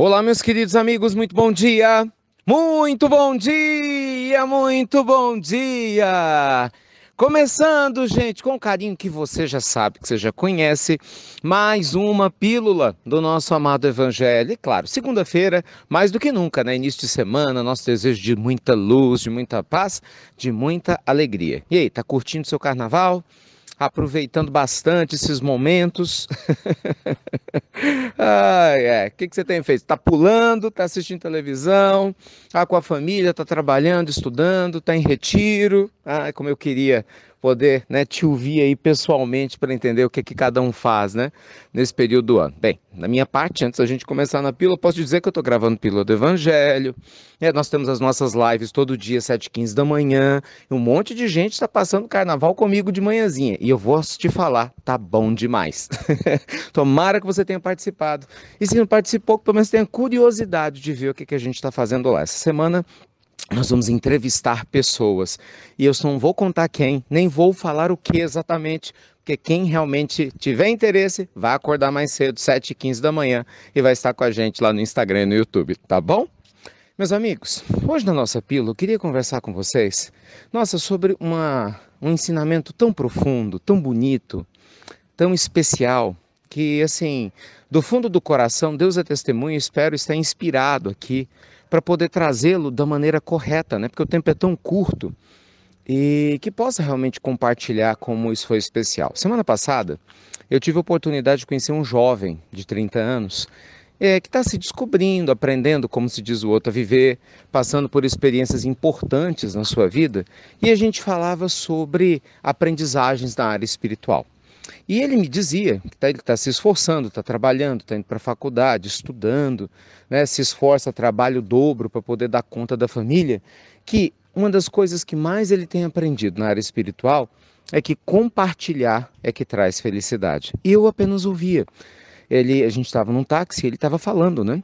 Olá, meus queridos amigos, muito bom dia! Muito bom dia! Muito bom dia! Começando, gente, com o carinho que você já sabe, que você já conhece, mais uma pílula do nosso amado Evangelho. E claro, segunda-feira, mais do que nunca, né? Início de semana, nosso desejo de muita luz, de muita paz, de muita alegria. E aí, tá curtindo seu carnaval? Aproveitando bastante esses momentos? O que você tem feito? Tá pulando, tá assistindo televisão, tá com a família, tá trabalhando, estudando, tá em retiro. Como eu queria poder, né, te ouvir aí pessoalmente para entender o que cada um faz, né, nesse período do ano. Bem, da minha parte, antes da gente começar na pílula, posso dizer que eu tô gravando pílula do Evangelho. Nós temos as nossas lives todo dia, 7h15 da manhã. E um monte de gente está passando carnaval comigo de manhãzinha. E eu vou te falar, tá bom demais. Tomara que você tenha participado. E se não participou, pelo menos tenha curiosidade de ver o que a gente está fazendo lá. Essa semana nós vamos entrevistar pessoas. E eu só não vou contar quem, nem vou falar o que exatamente, porque quem realmente tiver interesse vai acordar mais cedo, 7h15 da manhã, e vai estar com a gente lá no Instagram e no YouTube, tá bom? Meus amigos, hoje na nossa pílula eu queria conversar com vocês, sobre um ensinamento tão profundo, tão bonito, tão especial, que assim, do fundo do coração, Deus é testemunha, espero estar inspirado aqui para poder trazê-lo da maneira correta, né? Porque o tempo é tão curto e que possa realmente compartilhar como isso foi especial. Semana passada, eu tive a oportunidade de conhecer um jovem de 30 anos, que está se descobrindo, aprendendo, como se diz o outro, a viver, passando por experiências importantes na sua vida, e a gente falava sobre aprendizagens na área espiritual. E ele me dizia que ele está se esforçando, está trabalhando, está indo para a faculdade, estudando, né, se esforça, trabalha o dobro para poder dar conta da família, que uma das coisas que mais ele tem aprendido na área espiritual é que compartilhar é que traz felicidade. E eu apenas ouvia. A gente estava num táxi, ele estava falando, né?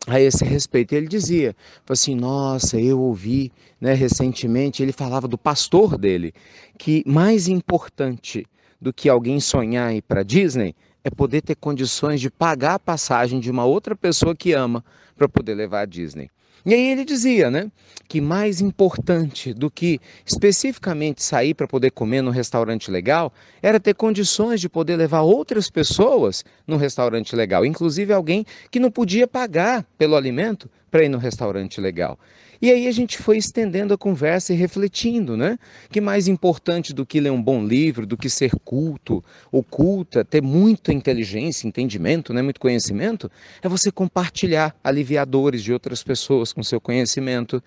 A esse respeito, ele dizia, assim, nossa, eu ouvi, né, recentemente, ele falava do pastor dele, que mais importante do que alguém sonhar ir para Disney é poder ter condições de pagar a passagem de uma outra pessoa que ama para poder levar a Disney. E aí ele dizia, né, que mais importante do que especificamente sair para poder comer num restaurante legal, era ter condições de poder levar outras pessoas num restaurante legal, inclusive alguém que não podia pagar pelo alimento para ir no restaurante legal. E aí a gente foi estendendo a conversa e refletindo, né? Que mais importante do que ler um bom livro, do que ser culto ou culta, ter muita inteligência, entendimento, né? Muito conhecimento, é você compartilhar, aliviar dores de outras pessoas com seu conhecimento.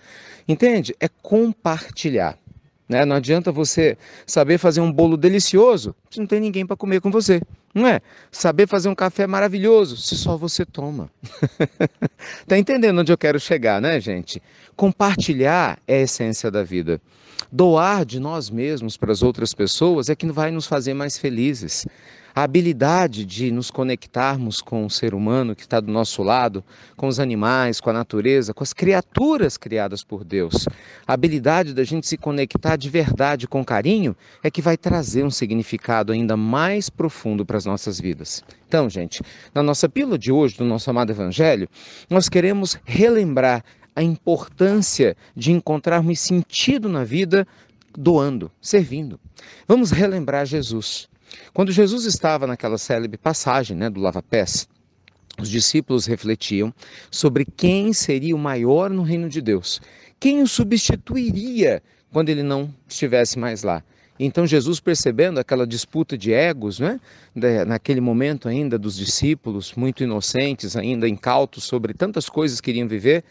Entende? É compartilhar. Né? Não adianta você saber fazer um bolo delicioso se não tem ninguém para comer com você. Não é? Saber fazer um café maravilhoso se só você toma. Tá entendendo onde eu quero chegar, né, gente? Compartilhar é a essência da vida. Doar de nós mesmos para as outras pessoas é que vai nos fazer mais felizes. A habilidade de nos conectarmos com o ser humano que está do nosso lado, com os animais, com a natureza, com as criaturas criadas por Deus. A habilidade da gente se conectar de verdade com carinho é que vai trazer um significado ainda mais profundo para as nossas vidas. Então, gente, na nossa pílula de hoje, do nosso amado Evangelho, nós queremos relembrar a importância de encontrarmos sentido na vida doando, servindo. Vamos relembrar Jesus. Quando Jesus estava naquela célebre passagem, né, do lava-pés, os discípulos refletiam sobre quem seria o maior no reino de Deus, quem o substituiria quando ele não estivesse mais lá. Então Jesus, percebendo aquela disputa de egos, né, naquele momento ainda dos discípulos, muito inocentes, ainda incautos sobre tantas coisas que iriam viver,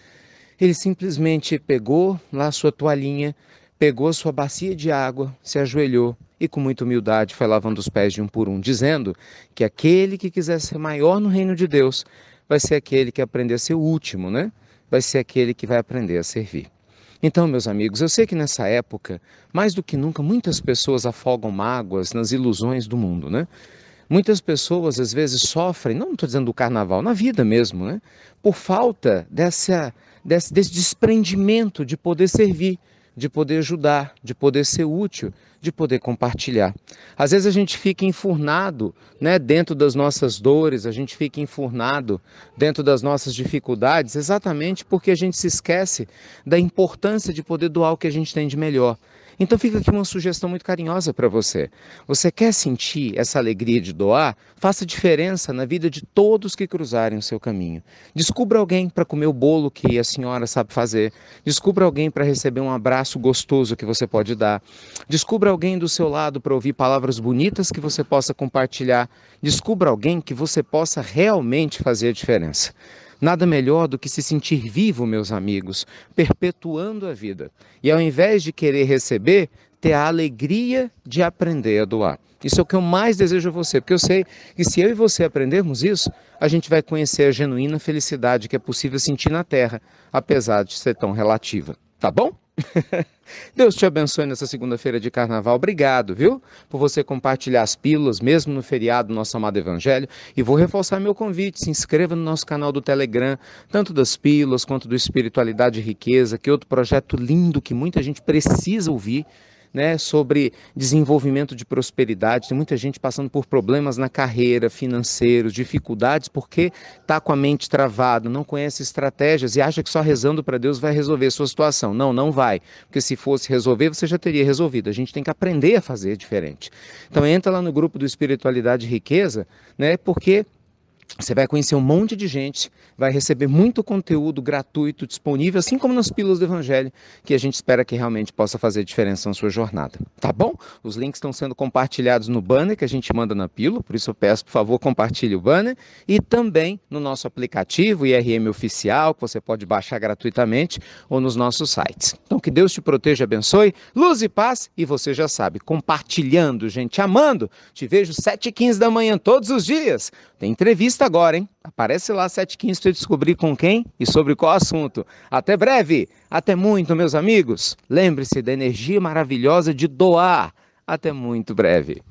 ele simplesmente pegou lá a sua toalhinha, pegou a sua bacia de água, se ajoelhou e com muita humildade foi lavando os pés de um por um, dizendo que aquele que quiser ser maior no reino de Deus vai ser aquele que aprender a ser o último, né? Vai ser aquele que vai aprender a servir. Então, meus amigos, eu sei que nessa época, mais do que nunca, muitas pessoas afogam mágoas nas ilusões do mundo, né? Muitas pessoas às vezes sofrem, não estou dizendo do carnaval, na vida mesmo, né? Por falta desse desprendimento de poder servir, de poder ajudar, de poder ser útil, de poder compartilhar. Às vezes a gente fica enfurnado, né, dentro das nossas dores, a gente fica enfurnado dentro das nossas dificuldades, exatamente porque a gente se esquece da importância de poder doar o que a gente tem de melhor. Então fica aqui uma sugestão muito carinhosa para você. Você quer sentir essa alegria de doar? Faça diferença na vida de todos que cruzarem o seu caminho. Descubra alguém para comer o bolo que a senhora sabe fazer. Descubra alguém para receber um abraço gostoso que você pode dar. Descubra alguém do seu lado para ouvir palavras bonitas que você possa compartilhar. Descubra alguém que você possa realmente fazer a diferença. Nada melhor do que se sentir vivo, meus amigos, perpetuando a vida. E ao invés de querer receber, ter a alegria de aprender a doar. Isso é o que eu mais desejo a você, porque eu sei que se eu e você aprendermos isso, a gente vai conhecer a genuína felicidade que é possível sentir na Terra, apesar de ser tão relativa. Tá bom? Deus te abençoe nessa segunda-feira de carnaval. Obrigado, viu? Por você compartilhar as pílulas, mesmo no feriado do nosso amado Evangelho. E vou reforçar meu convite. Se inscreva no nosso canal do Telegram, tanto das pílulas quanto do Espiritualidade e Riqueza, que é outro projeto lindo que muita gente precisa ouvir, né, sobre desenvolvimento de prosperidade. Tem muita gente passando por problemas na carreira, financeiros, dificuldades, porque está com a mente travada, não conhece estratégias e acha que só rezando para Deus vai resolver a sua situação. Não, não vai. Porque se fosse resolver, você já teria resolvido. A gente tem que aprender a fazer diferente. Então entra lá no grupo do Espiritualidade e Riqueza, né, porque você vai conhecer um monte de gente, vai receber muito conteúdo gratuito, disponível, assim como nas pílulas do Evangelho, que a gente espera que realmente possa fazer diferença na sua jornada. Tá bom? Os links estão sendo compartilhados no banner que a gente manda na pílula, por isso eu peço, por favor, compartilhe o banner, e também no nosso aplicativo IRM Oficial, que você pode baixar gratuitamente, ou nos nossos sites. Então que Deus te proteja e abençoe, luz e paz, e você já sabe, compartilhando, gente, amando. Te vejo 7h15 da manhã todos os dias. Tem entrevista agora, hein? Aparece lá 7h15 para eu descobrir com quem e sobre qual assunto. Até breve, até muito, meus amigos. Lembre-se da energia maravilhosa de doar. Até muito breve.